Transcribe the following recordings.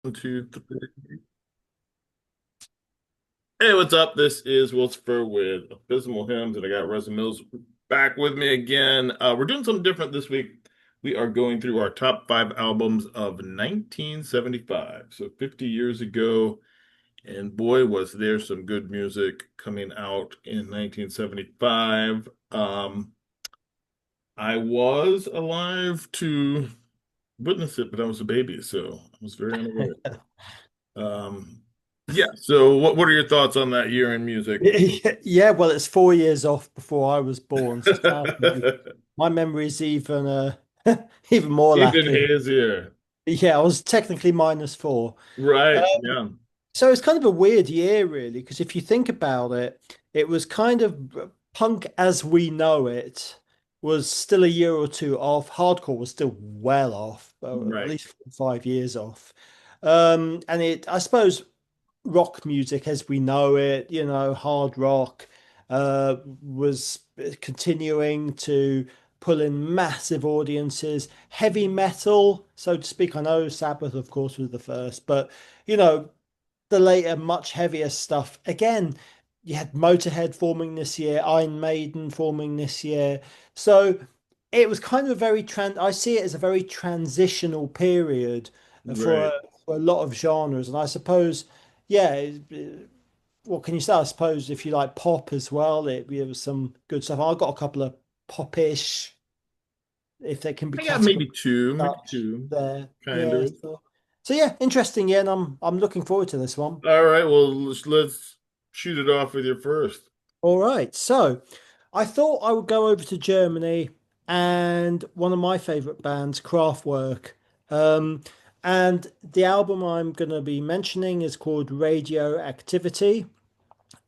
One, two, three. Hey, what's up? This is Wilson with Abysmal Hymns, and I got Reza Mills back with me again. We're doing something different this week. We are going through our top five albums of 1975, so 50 years ago. And boy, was there some good music coming out in 1975. I was alive to witness it, but I was a baby, so I was very unaware. Um, yeah. So, what are your thoughts on that year in music? Yeah, well, it's 4 years off before I was born, so sadly, my memory is even even more Even lacking. hazier. Yeah, I was technically -4. Right. Yeah. So it's kind of a weird year, really, because if you think about it, it was kind of punk as we know it was still a year or two off. Hardcore was still well off, at Right. least 5 years off. And I suppose, rock music as we know it, hard rock, was continuing to pull in massive audiences. Heavy metal, so to speak. I know Sabbath, of course, was the first, but you know, the later, much heavier stuff. Again, you had Motorhead forming this year, Iron Maiden forming this year. So it was kind of a I see it as a very transitional period for Right. for a lot of genres. And I suppose, yeah, what can you say? I suppose if you like pop as well, it was some good stuff. I've got a couple of popish, if they can be I got categorized maybe such two, there. kind Yeah. of. So yeah, interesting. Yeah, and I'm looking forward to this one. All right. Well, let's shoot it off with your first. All right. So I thought I would go over to Germany and one of my favorite bands, Kraftwerk. Um, and the album I'm going to be mentioning is called Radioactivity.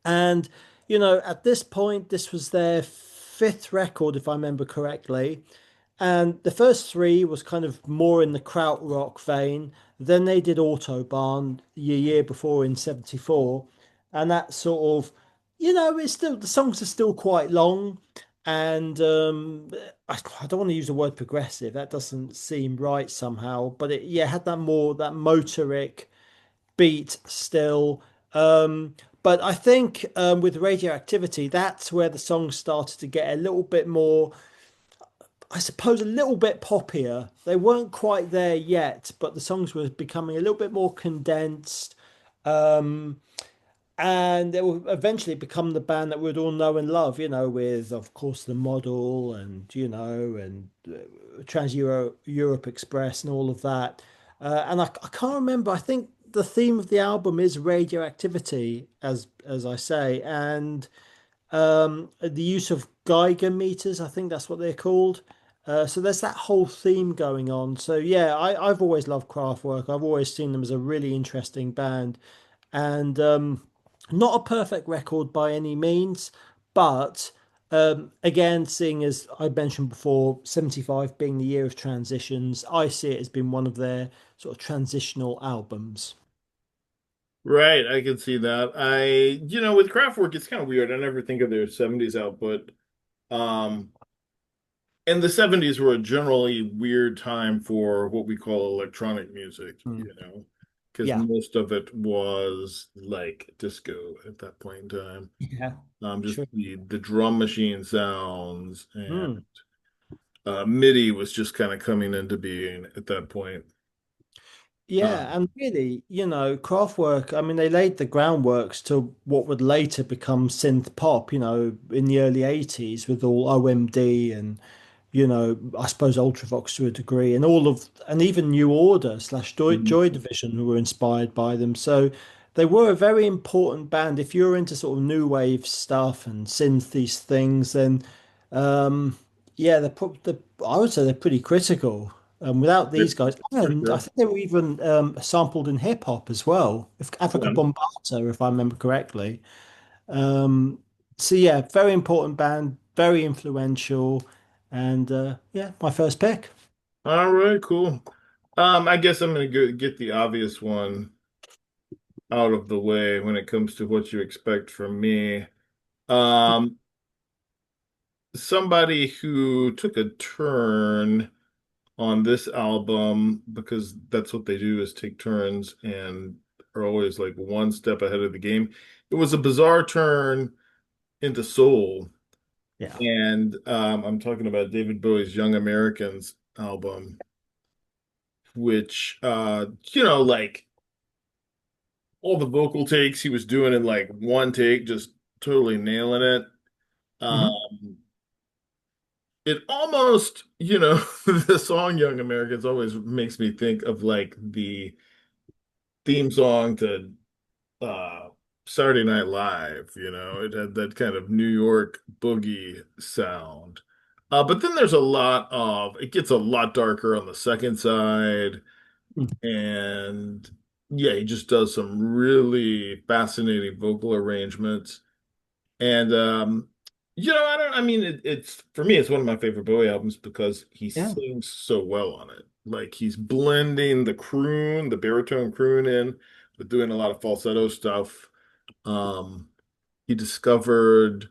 And, at this point, this was their fifth record, if I remember correctly. And the first three was kind of more in the krautrock vein. Then they did Autobahn the year before in '74. And that sort of, it's still, the songs are still quite long. And I don't want to use the word progressive. That doesn't seem right somehow. But it, yeah, had that motoric beat still. But I think with Radioactivity, that's where the songs started to get a little bit more, I suppose, a little bit poppier. They weren't quite there yet, but the songs were becoming a little bit more condensed. Um, and they will eventually become the band that we'd all know and love, with, of course, The Model and, and Trans Europe Express and all of that. And I can't remember. I think the theme of the album is radioactivity, as I say, and the use of Geiger meters. I think that's what they're called. So there's that whole theme going on. So yeah, I've always loved Kraftwerk. I've always seen them as a really interesting band, and not a perfect record by any means, but again, seeing as I mentioned before, 75 being the year of transitions, I see it as being one of their sort of transitional albums. Right. I can see that. With Kraftwerk, it's kind of weird. I never think of their 70s output. Um, and the 70s were a generally weird time for what we call electronic music, Mm. because Yeah, most of it was like disco at that point in time. yeah, Just true. the drum machine sounds and Mm. MIDI was just kind of coming into being at that point. Yeah, and really, Kraftwerk, I mean, they laid the groundworks to what would later become synth pop, in the early 80s with all OMD and, I suppose Ultravox to a degree, and and even New Order slash Joy Mhm. Division who were inspired by them. So they were a very important band. If you're into sort of new wave stuff and synth these things, then um, yeah, I would say they're pretty critical. Without Yeah, these guys, for and I sure. think they were even sampled in hip hop as well, if Africa Yeah. Bombata, if I remember correctly. Um, so yeah, very important band, very influential, and yeah, my first pick. All right, cool. I guess I'm gonna get the obvious one out of the way when it comes to what you expect from me. Um, Somebody who took a turn on this album because that's what they do is take turns and are always like one step ahead of the game. It was a bizarre turn into soul, Yeah. and I'm talking about David Bowie's Young Americans album, which like all the vocal takes he was doing in like one take, just totally nailing it. Hmm. Um, it almost, the song Young Americans always makes me think of like the theme song to uh Saturday Night Live, it had that kind of New York boogie sound. But then there's it gets a lot darker on the second side, and yeah, he just does some really fascinating vocal arrangements. And I mean it's for me it's one of my favorite Bowie albums because he Yeah. sings so well on it. Like he's blending the baritone croon in, but doing a lot of falsetto stuff. He discovered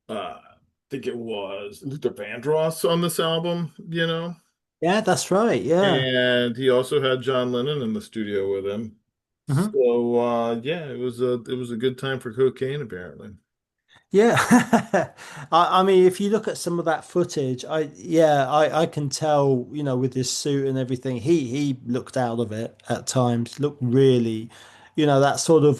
I think it was Luther Vandross on this album. Yeah, that's right. Yeah. And he also had John Lennon in the studio with him. Hmm. So yeah, it was a good time for cocaine apparently. Yeah. I mean, if you look at some of that footage, I can tell, with his suit and everything, he looked out of it at times, looked really, that sort of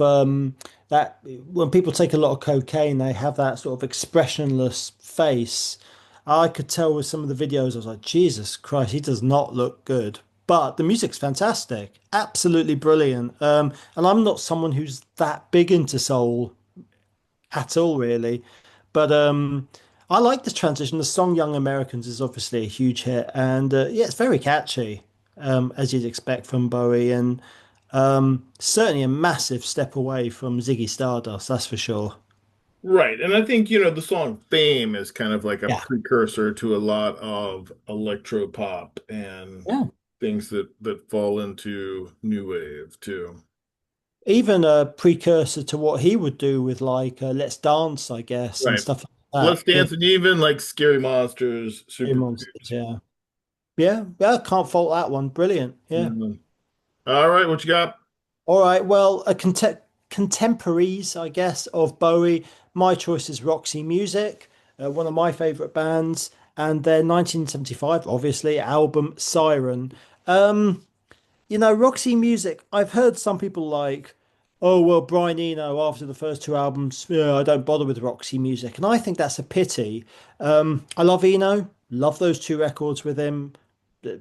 that when people take a lot of cocaine, they have that sort of expressionless face. I could tell with some of the videos, I was like, Jesus Christ, he does not look good. But the music's fantastic, absolutely brilliant. And I'm not someone who's that big into soul at all, really. But I like this transition. The song "Young Americans" is obviously a huge hit, and yeah, it's very catchy, as you'd expect from Bowie, and certainly a massive step away from Ziggy Stardust, that's for sure. Right. And I think, the song Fame is kind of like a Yeah. precursor to a lot of electro pop and Yeah. things that fall into new wave too. Even a precursor to what he would do with like "Let's Dance," I guess, and Right. stuff Let's like that. Dance and even like Scary Monsters, The Super monsters, Creeps. yeah, yeah, yeah. Can't fault that one. Brilliant. Yeah. Mhm. All right, what you got? All right. Well, contemporaries, I guess, of Bowie. My choice is Roxy Music, one of my favorite bands, and their 1975, obviously, album Siren. Um, Roxy Music, I've heard some people like, oh, well, Brian Eno, after the first two albums, yeah, I don't bother with Roxy Music. And I think that's a pity. I love Eno, love those two records with him. They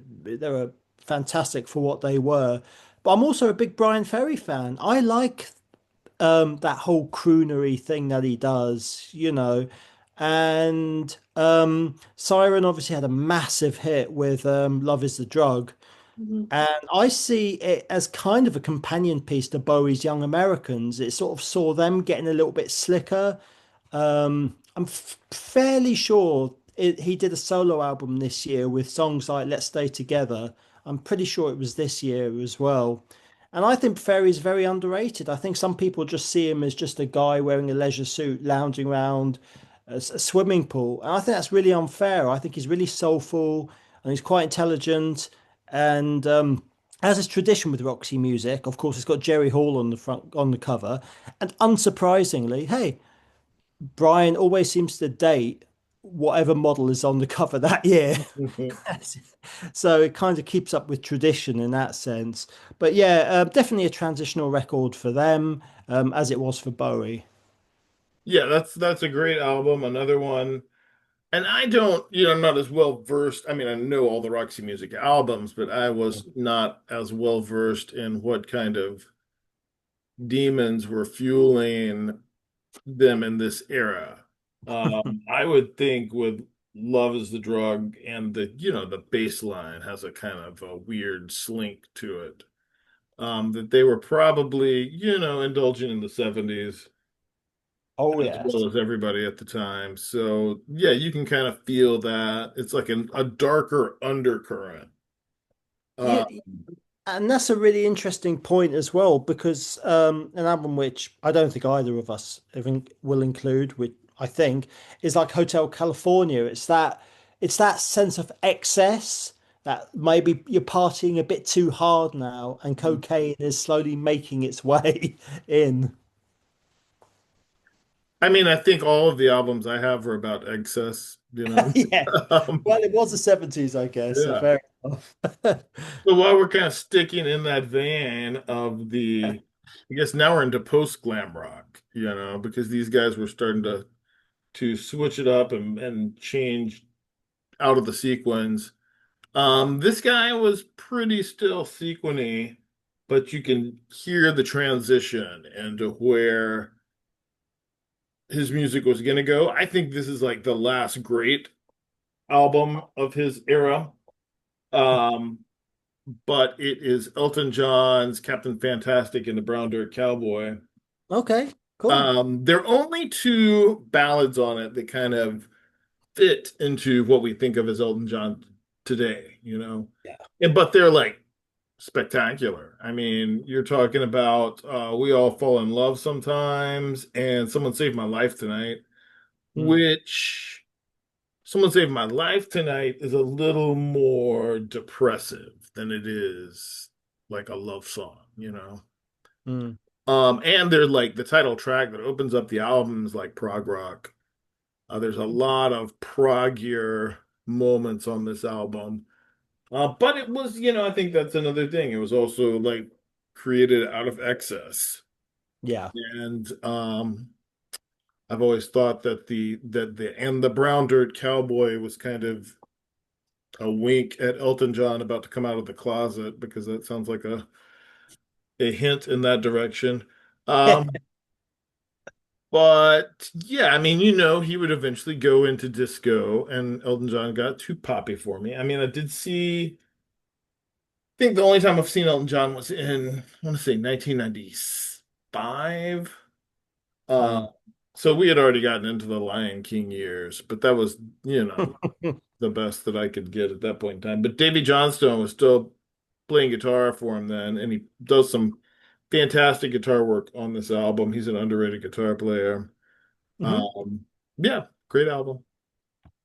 were fantastic for what they were. But I'm also a big Brian Ferry fan. I like that whole croonery thing that he does, And Siren obviously had a massive hit with Love is the Drug. Mhm. And I see it as kind of a companion piece to Bowie's Young Americans. It sort of saw them getting a little bit slicker. I'm fairly sure he did a solo album this year with songs like Let's Stay Together. I'm pretty sure it was this year as well. And I think Ferry's very underrated. I think some people just see him as just a guy wearing a leisure suit, lounging around a swimming pool. And I think that's really unfair. I think he's really soulful and he's quite intelligent. And as is tradition with Roxy Music, of course, it's got Jerry Hall on the front on the cover. And unsurprisingly, hey, Brian always seems to date whatever model is on the cover that year. So it kind of keeps up with tradition in that sense. But yeah, definitely a transitional record for them, as it was for Bowie. Yeah, that's a great album. Another one. And I don't, I'm not as well versed. I mean, I know all the Roxy Music albums, but I was not as well versed in what kind of demons were fueling them in this era. I would think with Love is the Drug and the bass line has a kind of a weird slink to it. That they were probably, indulging in the 70s Oh as well yes. as everybody at the time. So yeah, you can kind of feel that. It's like a darker undercurrent. Yeah, Uh, and that's a really interesting point as well, because an album which I don't think either of us even will include, which I think is like Hotel California. it's that sense of excess that maybe you're partying a bit too hard now, and cocaine is slowly making its way in. I mean, I think all of the albums I have are about excess, you know. Yeah. Well, it was the 70s, I guess, so Yeah. fair enough. So while we're kind of sticking in that vein of I guess now we're into post glam rock, because these guys were starting to switch it up and change out of the sequence. This guy was pretty still sequiny, but you can hear the transition into where his music was going to go. I think this is like the last great album of his era. Um, but it is Elton John's Captain Fantastic and the Brown Dirt Cowboy. Okay, cool. There are only two ballads on it that kind of fit into what we think of as Elton John today. Yeah. But they're like spectacular. I mean, you're talking about We All Fall in Love Sometimes and Someone Saved My Life Tonight, Mm, which Someone Saved My Life Tonight is a little more depressive than it is like a love song. mm. And they're like the title track that opens up the album is like prog rock. There's a lot of proggier moments on this album. But it was, I think that's another thing. It was also like created out of excess. Yeah. And I've always thought that the Brown Dirt Cowboy was kind of a wink at Elton John about to come out of the closet because that sounds like a hint in that direction. Um, but yeah, I mean, he would eventually go into disco, and Elton John got too poppy for me. I mean, I think the only time I've seen Elton John was in, I want to say 1995. Uh, Mm. so we had already gotten into the Lion King years, but that was, the best that I could get at that point in time. But Davy Johnstone was still playing guitar for him then, and he does some fantastic guitar work on this album. He's an underrated guitar player. Hmm. Um, yeah, great album.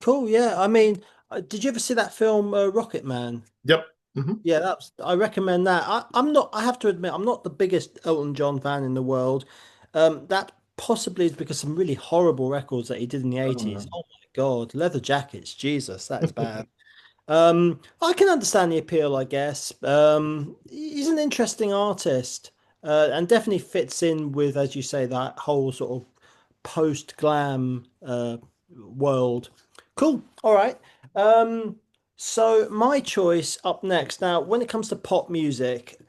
Cool. Yeah. I mean, did you ever see that film Rocket Man? Yep. Hmm. Yeah, I recommend that. I'm not, I have to admit, I'm not the biggest Elton John fan in the world. That possibly is because some really horrible records that he did in the 80s. Oh my God, Leather Jackets, Jesus, that is bad. I can understand the appeal, I guess. He's an interesting artist, and definitely fits in with, as you say, that whole sort of post-glam world. Cool. All right. Um, so my choice up next. Now, when it comes to pop music,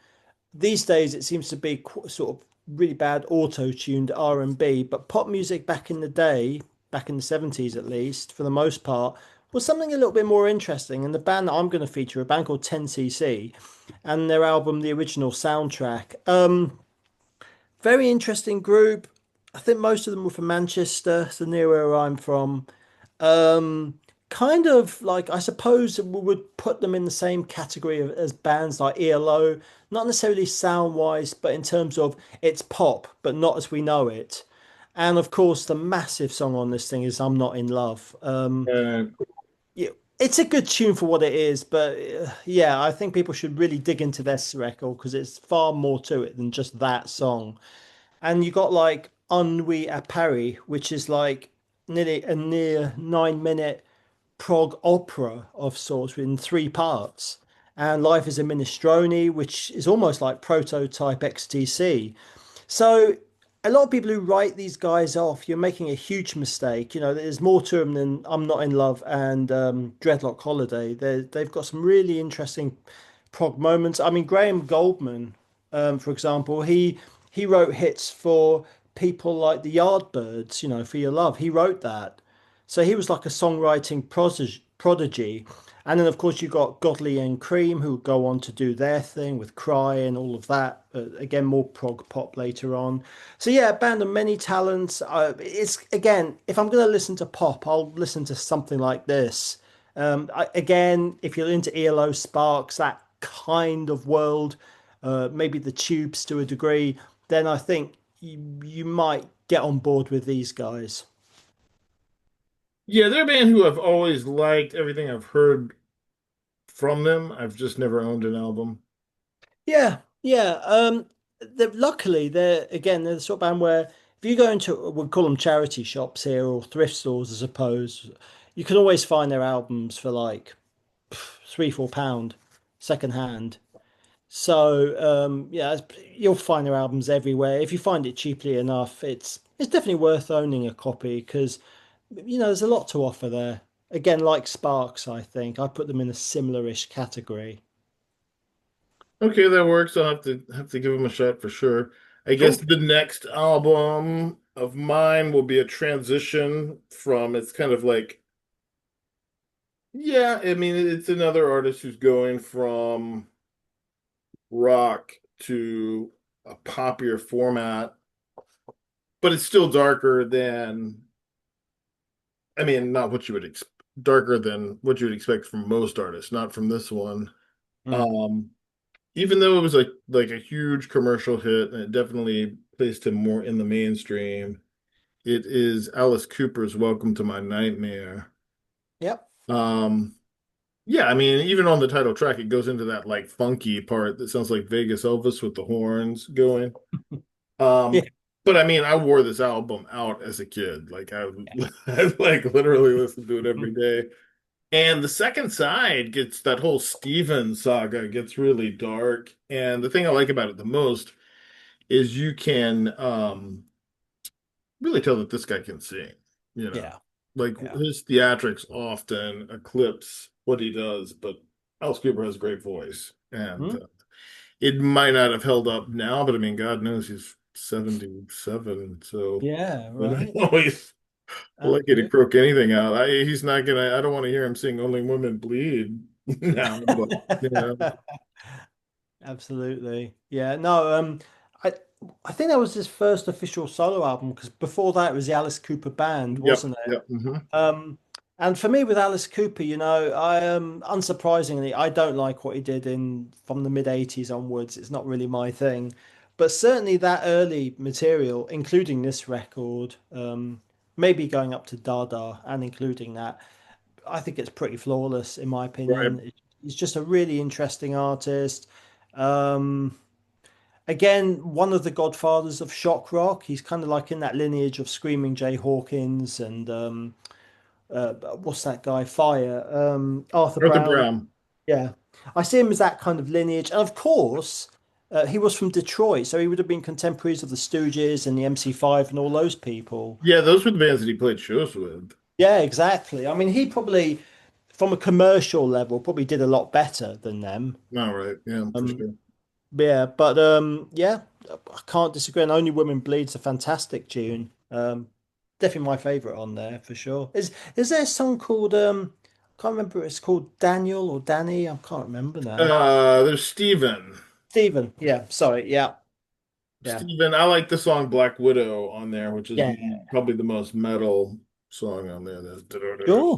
these days it seems to be sort of really bad auto-tuned R&B, but pop music back in the day, back in the 70s at least, for the most part, was something a little bit more interesting. And the band that I'm going to feature, a band called 10cc, and their album, The Original Soundtrack. Very interesting group. I think most of them were from Manchester, so near where I'm from. Um, Kind of like I suppose we would put them in the same category as bands like ELO, not necessarily sound wise, but in terms of it's pop, but not as we know it. And of course, the massive song on this thing is "I'm Not in Love." And Yeah, it's a good tune for what it is, but yeah, I think people should really dig into this record because it's far more to it than just that song. And you got like Ennui à Paris, which is like nearly a near 9 minute prog opera of sorts in three parts. And Life is a Minestrone, which is almost like prototype XTC. So a lot of people who write these guys off, you're making a huge mistake. There's more to them than I'm Not in Love and Dreadlock Holiday. They've got some really interesting prog moments. I mean, Graham Goldman, for example, he wrote hits for people like the Yardbirds, For Your Love. He wrote that. So he was like a songwriting prodigy. And then, of course, you got Godley and Cream, who go on to do their thing with Cry and all of that. Again, more prog pop later on. So, yeah, a band of many talents. It's, again, if I'm going to listen to pop, I'll listen to something like this. Again, if you're into ELO Sparks, that kind of world, maybe the Tubes to a degree, then I think you might get on board with these guys. Yeah, they're a band who I've always liked everything I've heard from them. I've just never owned an album. Yeah, yeah. Luckily, they're the sort of band where if you go into, we'll call them charity shops here or thrift stores, I suppose, you can always find their albums for like £3, £4 second hand. So yeah, you'll find their albums everywhere. If you find it cheaply enough, it's definitely worth owning a copy because there's a lot to offer there. Again, like Sparks, I think I put them in a similar-ish category. Okay, that works. I'll have to give them a shot for sure. I guess Cool. the next album of mine will be a transition from it's kind of like yeah, I mean it's another artist who's going from rock to a poppier format, but it's still darker than I mean, not what you would ex darker than what you would expect from most artists, not from this one. Mm. Um, Even though it was like a huge commercial hit and it definitely placed him more in the mainstream, it is Alice Cooper's Welcome to My Nightmare. Yep. Um, yeah, I mean, even on the title track, it goes into that like funky part that sounds like Vegas Elvis with the horns going. Yeah. Um, but I mean, I wore this album out as a kid. Like I like literally listened to it every day. And the second side gets that whole Steven saga gets really dark. And the thing I like about it the most is you can really tell that this guy can sing, you know. Yeah. Like Yeah. his theatrics often eclipse what he does, but Alice Cooper has a great voice. And Hmm? it might not have held up now, but I mean, God knows he's 77, so Yeah, you know, right. always lucky to Absolutely. croak anything out. He's not gonna. I don't want to hear him sing "Only Women Bleed" now, but you know, Absolutely. Yeah. No, I I think that was his first official solo album because before that it was the Alice Cooper Band, yep, wasn't it? yep, hmm And for me with Alice Cooper, I unsurprisingly I don't like what he did in from the mid 80s onwards. It's not really my thing. But certainly that early material, including this record, maybe going up to Dada and including that, I think it's pretty flawless in my right. opinion. He's just a really interesting artist. Um, Again, one of the godfathers of shock rock. He's kind of like in that lineage of Screaming Jay Hawkins and what's that guy? Fire. Arthur Arthur Brown. Brown. Yeah. I see him as that kind of lineage. And of course, he was from Detroit, so he would have been contemporaries of the Stooges and the MC5 and all those people. Yeah, those were the bands that he played shows with. Yeah, exactly. I mean, he probably, from a commercial level, probably did a lot better than them. All right, yeah, for Um, sure. yeah, but yeah, I can't disagree. And Only Women Bleed's a fantastic tune. Definitely my favorite on there for sure. Is there a song called I can't remember. It's called Daniel or Danny. I can't remember now. There's Steven. Stephen. Yeah, sorry. Yeah, yeah, Steven, I like the song Black Widow on there, which is yeah. probably the most metal song on there. Sure.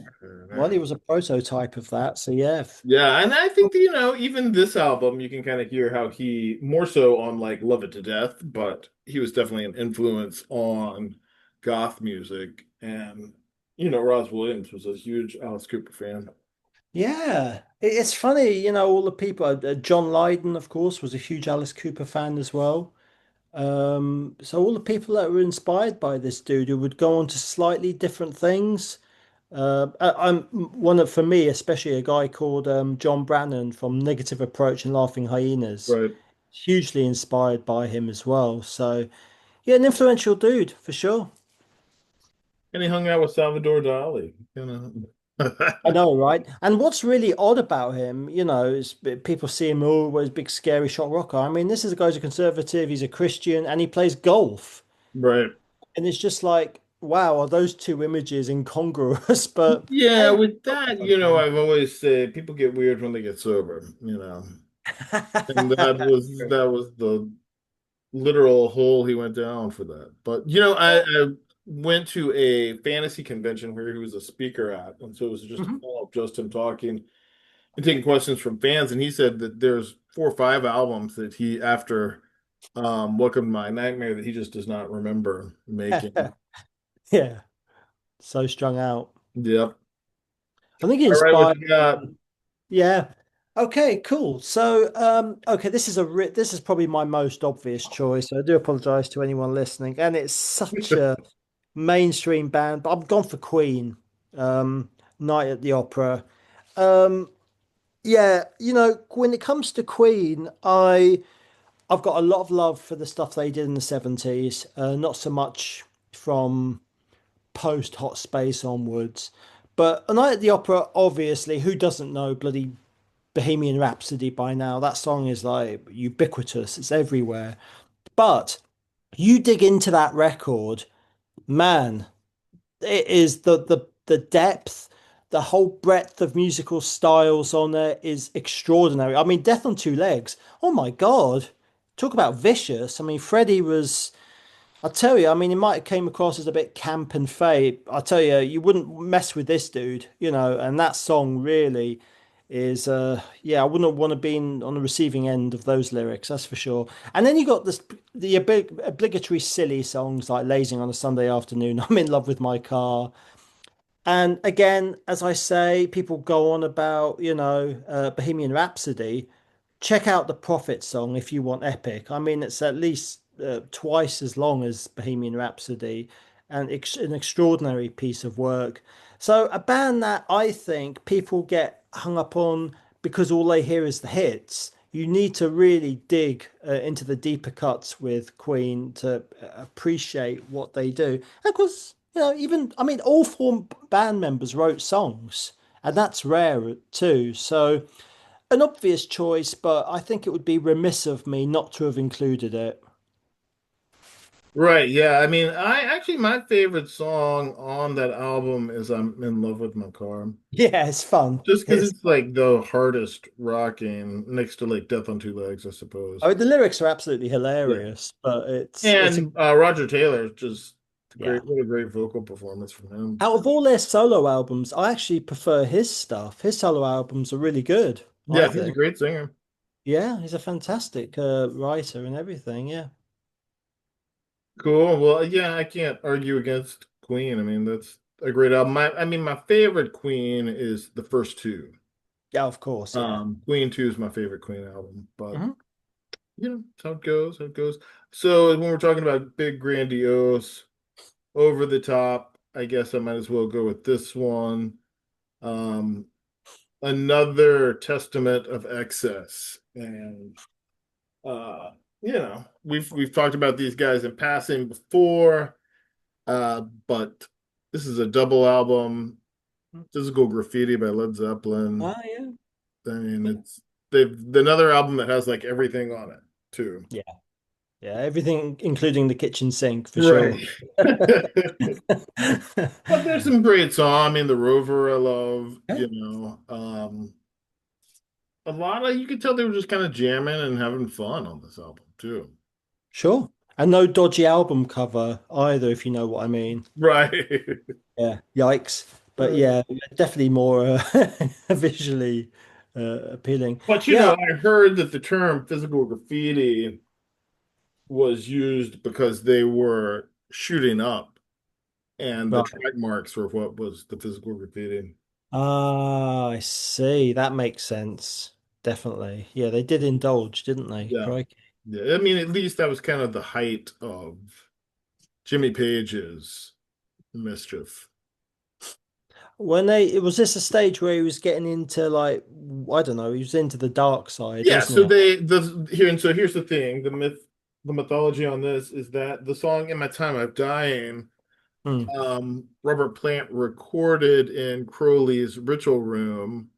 Well, he was a prototype of that. So yeah. Yeah, and I think even this album, you can kind of hear how he more so on like Love It to Death, but he was definitely an influence on goth music. And Ross Williams was a huge Alice Cooper fan. Yeah, it's funny, all the people. John Lydon, of course, was a huge Alice Cooper fan as well. So all the people that were inspired by this dude who would go on to slightly different things. I'm one of, for me, especially a guy called John Brannon from Negative Approach and Laughing Hyenas, Right. hugely inspired by him as well. So yeah, an influential dude for sure. And he hung out with Salvador Dali. I know, right? And what's really odd about him, is people see him always big scary shock rocker. I mean, this is a guy's a conservative, he's a Christian, and he plays golf. Right. And it's just like, wow, are those two images incongruous? But Yeah, hey, with that, okay. I've always said people get weird when they get sober. And that was the literal hole he went down for that. But I went to a fantasy convention where he was a speaker at, and so it was just a Mhm. follow-up, just him talking and taking questions from fans. And he said that there's 4 or 5 albums that he after Welcome to My Nightmare that he just does not remember making. Yeah, so strung out. Yep. I think it All right, what inspired. you got? Yeah. Okay, cool. So, okay, this is probably my most obvious choice. I do apologize to anyone listening, and it's such a mainstream band, but I've gone for Queen. Um, Night at the Opera. Um, yeah, when it comes to Queen, I've got a lot of love for the stuff they did in the 70s. Not so much from post Hot Space onwards. But A Night at the Opera, obviously, who doesn't know bloody Bohemian Rhapsody by now? That song is like ubiquitous, it's everywhere. But you dig into that record, man, it is the depth, the whole breadth of musical styles on there is extraordinary. I mean, Death on Two Legs. Oh my God. Talk about vicious. I mean, Freddie was I tell you, I mean, he might have came across as a bit camp and fake. I tell you, you wouldn't mess with this dude, and that song really is, yeah, I wouldn't want to be on the receiving end of those lyrics, that's for sure. And then you got the obligatory silly songs like Lazing on a Sunday Afternoon, I'm in love with my car. And again, as I say, people go on about, Bohemian Rhapsody. Check out the Prophet song if you want epic. I mean, it's at least twice as long as Bohemian Rhapsody and an extraordinary piece of work. So, a band that I think people get hung up on because all they hear is the hits. You need to really dig into the deeper cuts with Queen to appreciate what they do. And of course, even, I mean, all four band members wrote songs, and that's rare too. So, an obvious choice, but I think it would be remiss of me not to have included it. Right, yeah. I mean, I actually my favorite song on that album is I'm in love with my car. Yeah, it's fun. Just because It's it's like the hardest rocking next to like Death on Two Legs, I suppose. Oh, the lyrics are absolutely Yeah. hilarious, but it's a And Roger Taylor, just yeah. great, what a great vocal performance from him. Out of all their solo albums, I actually prefer his stuff. His solo albums are really good, I Yeah, he's a think. great singer. Yeah, he's a fantastic writer and everything. Yeah. Cool. Well, yeah, I can't argue against Queen. I mean, that's a great album. I mean, my favorite Queen is the first two. Yeah, of course. Yeah. Queen 2 is my favorite Queen album, but Mhm. that's how it goes, how it goes. So when we're talking about big, grandiose, over the top, I guess I might as well go with this one. Um, Another testament of excess. And we've talked about these guys in passing before, but this is a double album, Physical Graffiti by Led Zeppelin. Ah, yeah. I mean, Yeah. it's they've another album that has like everything on it too. Yeah. Yeah. Everything, including the kitchen sink, for sure. Right. But there's some great songs. I mean, The Rover I love, Yeah. A lot of you could tell they were just kind of jamming and having fun on this album too. Sure. And no dodgy album cover either, if you know what I mean. Right. Yeah. Yikes. But yeah, definitely more visually appealing. But Yeah. I heard that the term physical graffiti was used because they were shooting up and the Right. track marks were what was the physical graffiti. Ah, I see. That makes sense. Definitely. Yeah, they did indulge, didn't they? Yeah. Crikey. Yeah. I mean, at least that was kind of the height of Jimmy Page's mischief. Was this a stage where he was getting into like, I don't know, he was into the dark side, Yeah, wasn't so he? here's the thing. The mythology on this is that the song "In My Time of Dying," Hmm. Robert Plant recorded in Crowley's ritual room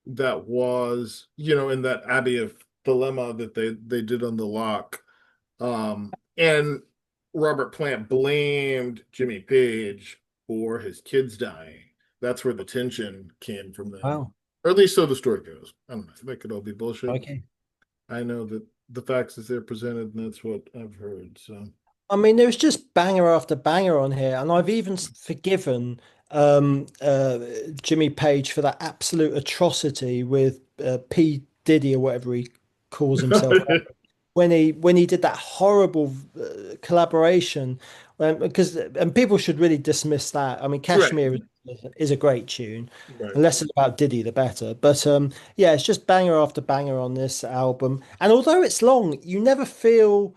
that was, in that Abbey of Dilemma that they did on the lock. And Robert Plant blamed Jimmy Page for his kids dying. That's where the tension came from then. Wow. Or at least so the story goes. I don't know. That could all be bullshit. Okay. I know that the facts as they're presented, and that's what I've heard. So I mean, there was just banger after banger on here, and I've even forgiven Jimmy Page for that absolute atrocity with P Diddy or whatever he calls himself when he did that horrible collaboration Because and people should really dismiss that. I mean, Right. Kashmir is a great tune. Right. The less it's about Diddy, the better. But yeah, it's just banger after banger on this album. And although it's long, you never feel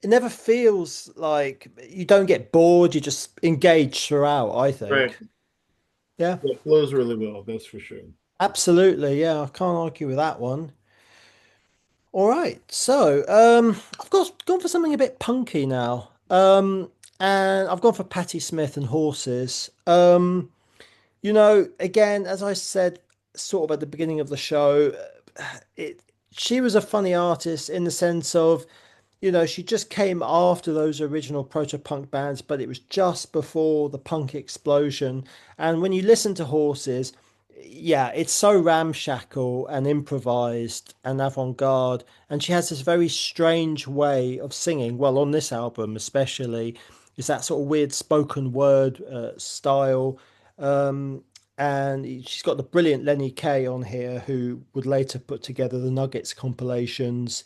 it never feels like you don't get bored. You just engage throughout, I Right. think. Yeah, It flows really well, that's for sure. absolutely. Yeah, I can't argue with that one. All right, so I've gone for something a bit punky now. And I've gone for Patti Smith and Horses. Again, as I said, sort of at the beginning of the show, it she was a funny artist in the sense of she just came after those original proto-punk bands, but it was just before the punk explosion. And when you listen to Horses, yeah, it's so ramshackle and improvised and avant-garde. And she has this very strange way of singing. Well, on this album especially, is that sort of weird spoken word style. Um, and she's got the brilliant Lenny Kaye on here, who would later put together the Nuggets compilations.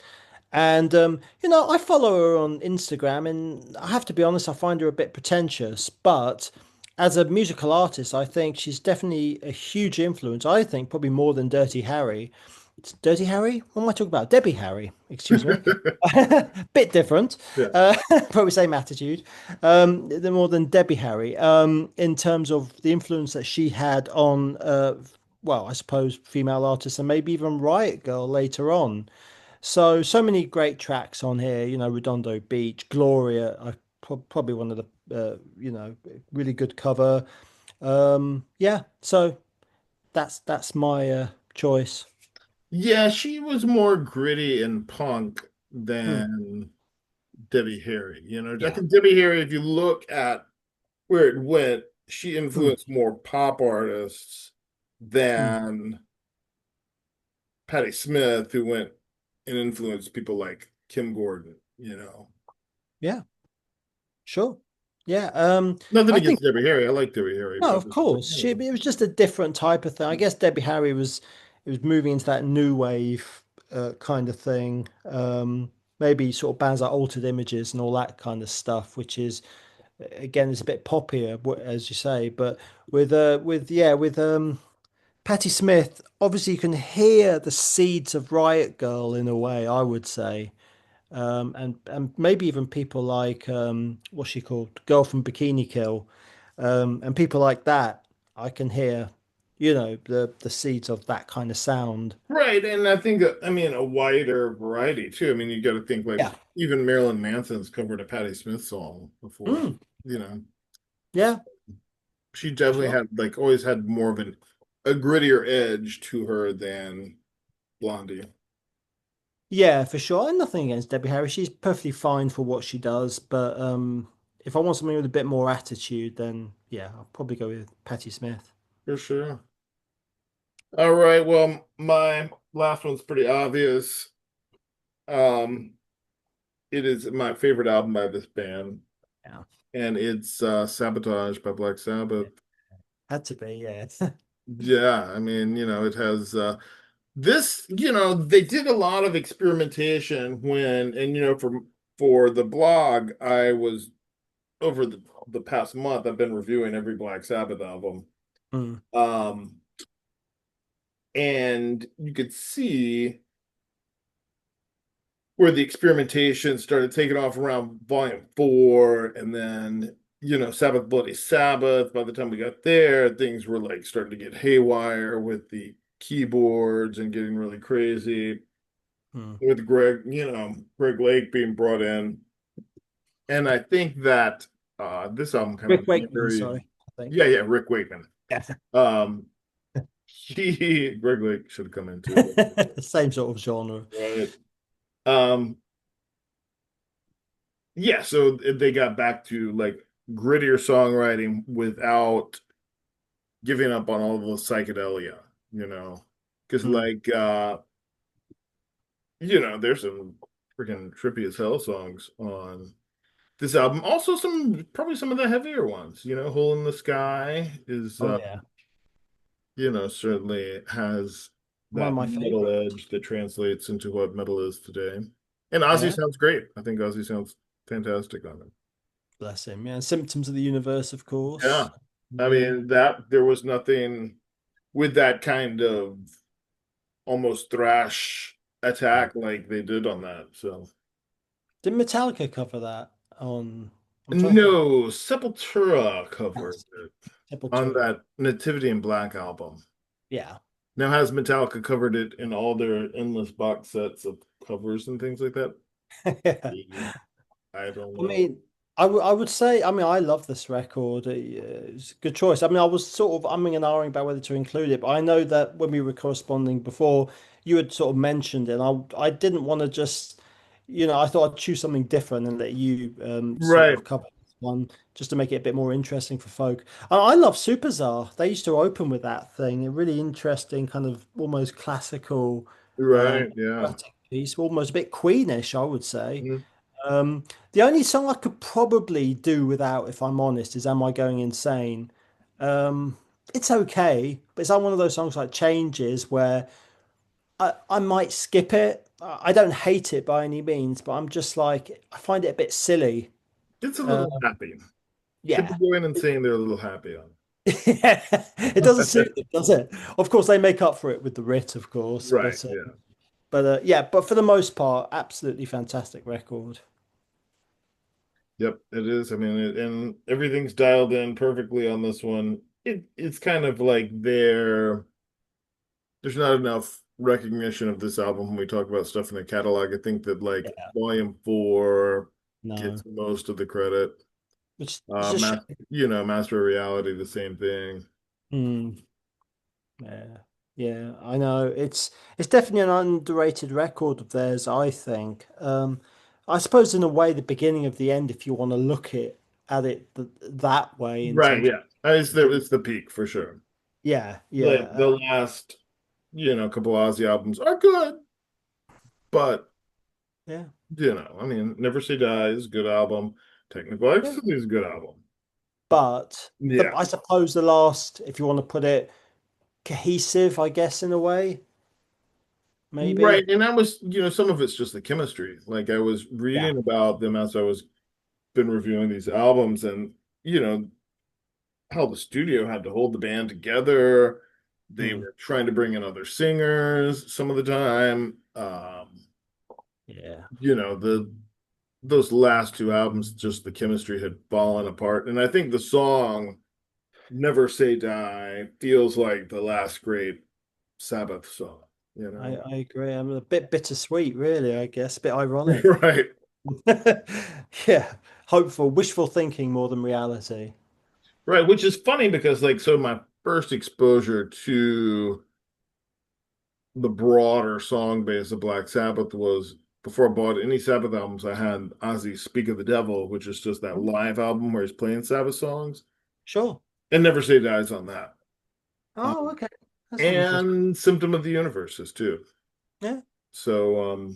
And I follow her on Instagram, and I have to be honest, I find her a bit pretentious. But as a musical artist, I think she's definitely a huge influence. I think probably more than Dirty Harry. It's Dirty Harry? What am I talking about? Debbie Harry, excuse me. Bit different. Yeah. Probably same attitude. More than Debbie Harry. In terms of the influence that she had on, well, I suppose female artists and maybe even Riot Girl later on. So many great tracks on here. Redondo Beach, Gloria, probably one of the really good cover. Yeah, so that's my choice. Yeah, she was more gritty and punk Hmm. than Debbie Harry. I Yeah. think Debbie Harry, if you look at where it went, she Hmm. influenced more pop artists Hmm. than Patti Smith, who went and influenced people like Kim Gordon. Yeah, sure. Yeah. Nothing I think against Debbie Harry. I like Debbie Harry, no, but of course. It was just a different type of thing. I guess Debbie Harry was it was moving into that new wave kind of thing. Maybe sort of bands like Altered Images and all that kind of stuff, which is again is a bit poppier, as you say. But with Patti Smith, obviously you can hear the seeds of Riot Girl in a way, I would say. And maybe even people like what's she called, Girl from Bikini Kill, and people like that. I can hear, the seeds of that kind of sound. right. And I think, I mean, a wider variety too. I mean, you got to think like Yeah. even Marilyn Manson's covered a Patti Smith song before. Mm, You know, yeah, she definitely sure. had like always had more of a grittier edge to her than Blondie. Yeah, for sure. And nothing against Debbie Harry. She's perfectly fine for what she does. But if I want something with a bit more attitude, then yeah, I'll probably go with Patti Smith. For sure. All right. Well, my last one's pretty obvious. Um, it is my favorite album by this band, Yeah. and it's Sabotage by Black Sabbath. Had to be, yeah. Yeah, I mean, it has this, they did a lot of experimentation and for the blog, I was over the past month, I've been reviewing every Black Sabbath album. Mm, Um, and you could see where the experimentation started taking off around volume 4, and then Sabbath Bloody Sabbath. By the time we got there, things were like starting to get haywire with the keyboards and getting really crazy mm. with Greg Lake being brought in. And I think that this album kind of Rick Wakeman, married, sorry, I think. yeah, Rick Wakeman. Yeah. um Greg Lake should have come in too, Same sort of genre. right? um Yeah, so they got back to like grittier songwriting without giving up on all the psychedelia, you know. Because Mm. there's some freaking trippy as hell songs on this album. Also probably some of the heavier ones, Hole in the Sky is Oh yeah, certainly has one of that my metal favorites. edge that translates into what metal is today. And Ozzy Yeah, sounds great. I think Ozzy sounds fantastic on it. bless him. Yeah, Symptoms of the Universe, of Yeah. course. I Yeah. mean, that there was nothing with that kind of almost thrash attack like they did on that. So Did Metallica cover that on? I'm trying to think. no, Sepultura covered Yes, it on Sepultura. that Nativity in Black album. Yeah. Now has Metallica covered it in all their endless box sets of covers and things like that? Yeah. Maybe. I don't I know. mean, I would say, I mean, I love this record. It's a good choice. I mean, I was sort of umming and ahhing about whether to include it, but I know that when we were corresponding before, you had sort of mentioned it. And I didn't want to just, I thought I'd choose something different and let you sort Right, of cover this one just to make it a bit more interesting for folk. I love Superzar. They used to open with that thing, a really interesting kind of almost classical, right, yeah. operatic piece, almost a bit Queenish, I would say. Mhm. The only song I could probably do without, if I'm honest, is Am I Going Insane? Um, it's okay, but it's like one of those songs like Changes where I might skip it. I don't hate it by any means, but I'm just like, I find it a bit silly. It's a Uh, little happy. People yeah. go in and saying they're a little happy on Yeah, it doesn't suit them, does it? Of course, they make up for it with the writ, of it. course, Right, yeah. but yeah, but for the most part, absolutely fantastic record. Yep, it is. I mean, and everything's dialed in perfectly on this one. It's kind of like there's not enough recognition of this album when we talk about stuff in the catalog. I think that like Yeah, Volume 4 gets no, most of the credit. it's a Ma shame. Master of Reality, the same thing. Hmm. Yeah, yeah, I know. It's definitely an underrated record of theirs, I think. I suppose in a way, the beginning of the end, if you want to look at it that way, in Right, terms yeah. It's the peak for sure. yeah, yeah, The last, couple Ozzy albums are good, but yeah, I mean, Never Say Die is a good album. Technical yeah. Ecstasy is a good album. But Yeah. I suppose the last, if you want to put it cohesive, I guess in a way, Right. maybe. And that was, some of it's just the chemistry. Like I was Yeah. reading about them as I was been reviewing these albums and, you know, how the studio had to hold the band together. They Hmm. were trying to bring in other singers some of the time. Yeah. The those last two albums, just the chemistry had fallen apart. And I think the song Never Say Die feels like the last great Sabbath song, you know? I agree. I'm a bit bittersweet, really, I guess, a bit ironic. Right. Yeah, hopeful, wishful thinking more than reality. Right. Which is funny because, like, so my first exposure to the broader song base of Black Sabbath was before I bought any Sabbath albums, I had Ozzy's Speak of the Devil, which is just that live album where he's playing Sabbath songs, Sure. and Never Say Dies on that. Oh, Um, okay. That's interesting. and Symptom of the Universe is too. Yeah. So,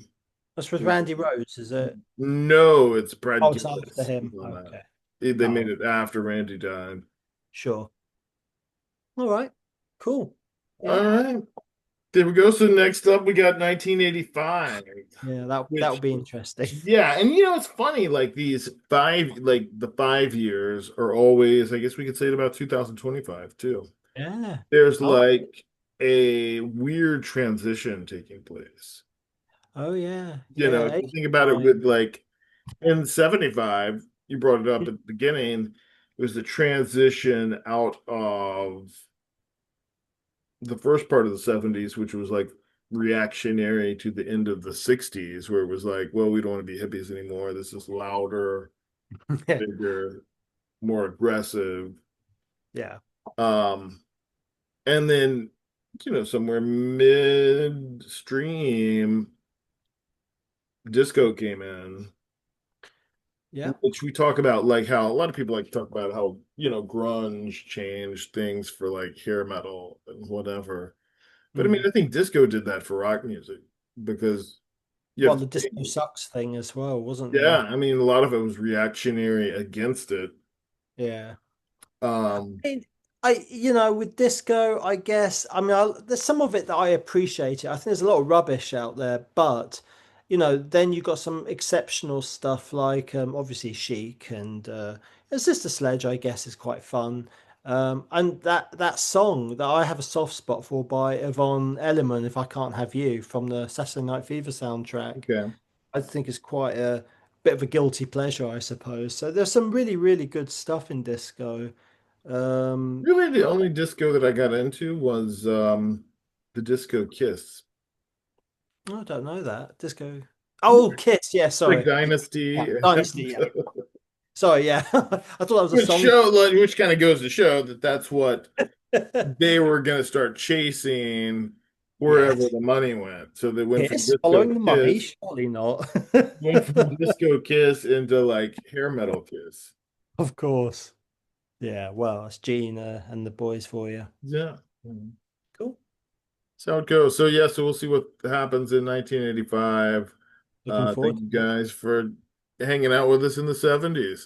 That's with Randy Rhodes, is it? no, it's Brad Oh, it's after Gillis him. on that. Okay. They made Oh, it after Randy died. sure. All right. Cool. All Yeah. right. There we go. So next up, we got 1985, Yeah, that which, would be interesting. yeah, and it's funny, like the 5 years are always, I guess we could say it about 2025 too. Yeah. There's Oh, like a weird transition taking place. oh yeah. If Yeah. you think about it 85. with like in 75, you brought it up at the beginning, it was the transition out of the first part of the 70s, which was like reactionary to the end of the 60s, where it was like, well, we don't want to be hippies anymore. This is louder, Yeah. bigger, more aggressive. Yeah. Um, and then, somewhere midstream, disco came in, Yeah. which we talk about like how a lot of people like to talk about how, grunge changed things for like hair metal and whatever. But I mean, Mm. I think disco did that for rock music because you Well, have to the disco think, sucks thing as well, wasn't yeah, there? I mean, a lot of it was reactionary against it. Yeah. Um, mean, with disco, I guess, I mean, there's some of it that I appreciate it. I think there's a lot of rubbish out there, but then you got some exceptional stuff like obviously Chic and Sister Sledge, I guess, is quite fun. And that song that I have a soft spot for by Yvonne Elliman, If I Can't Have You, from the Saturday Night Fever soundtrack, Okay. I think is quite a bit of a guilty pleasure, I suppose. So there's some really, really good stuff in disco. Um, Really, the only disco that I got into was the Disco Kiss. I don't know that disco. Oh, Kiss, yeah, Like sorry, yeah, Dynasty Dynasty, and yeah. Sorry, yeah. I thought that was a which song. show like, which kind of goes to show that that's what they were going to start chasing wherever Yes. the money went. So they went from Kiss, Disco following the money? Kiss, Surely not. went from Disco Kiss into like hair metal Kiss. Of course. Yeah, well, it's Gina and the boys for you. Yeah. Cool. That's how it goes. So yeah, so we'll see what happens in 1985. Looking Thank forward you to it. guys for hanging out with us in the 70s.